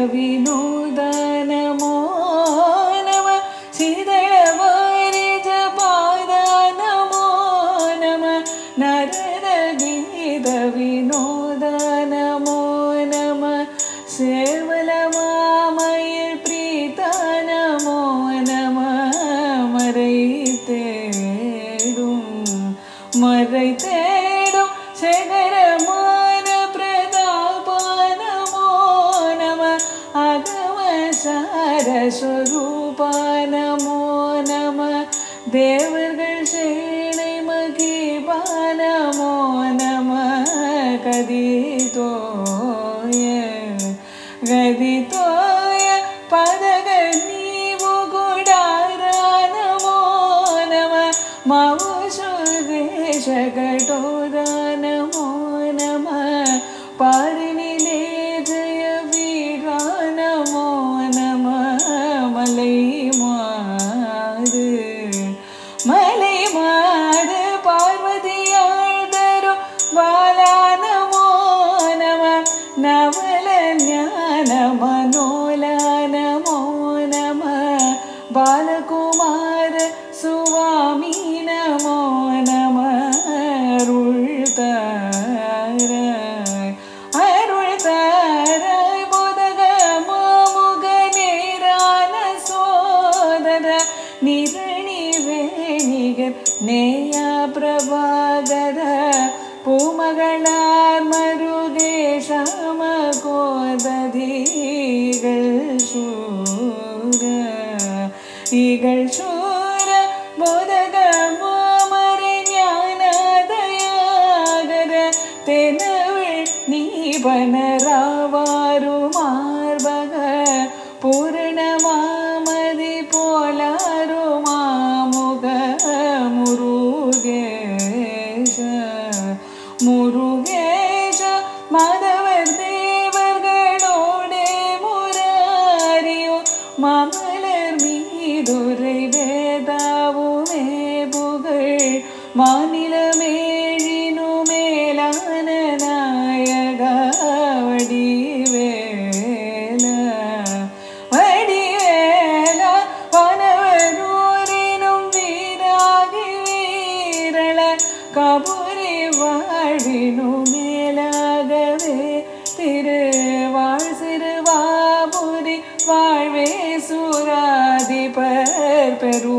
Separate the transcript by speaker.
Speaker 1: विनोद नमो नमः शीतलवारिजपाद नमो नमः नररगीत विनोद नमो नमः सेवलमामयिल प्रीत नमो नमः मरै தேடும் சேகரமான பிரதாப நமோ நம அகமசார ஸ்வரூப நமோ நம தேவர்கள் சேனை மகிபா நமோ நம கதிதோய பதக நீவு குடார நமோ நம மவுசுதேஷகடோத நமோ நம பாரினிலே ஜய வீரா நமோ நம மலை மாடு பார்வதியாள் தரும் பாலா நமோ நம நவல ஞான மனோலா நமோ நம பாலகுமார சுவாமி நமோ நம அருள் தாராய் போதக மாமுக நேரான சோதர நிரணி வேணிகர் நேயா பிரபாகர பூமகளார் மருகேஷம கோததிகள் சூர போதக மாமரை ஞானதயாகர தெனவிழ் நீபனராவாரு மார்பக பூர்ணமாமதி போலாரு மாமுக முருகேஷ மாதவர் தேவர்களோடே முராரியோ மாமலர் மீதுரை வேதாவுமே புகழ் மாநிலமேழினு மேலான நாயக வடிவேல வானவரூரினும் வீராகி வீரள கபுரி வாழ்வினு மேலாகவே திருவாழ் சிறுவாபுரி வாழ்வே சூராதிபர் பெரு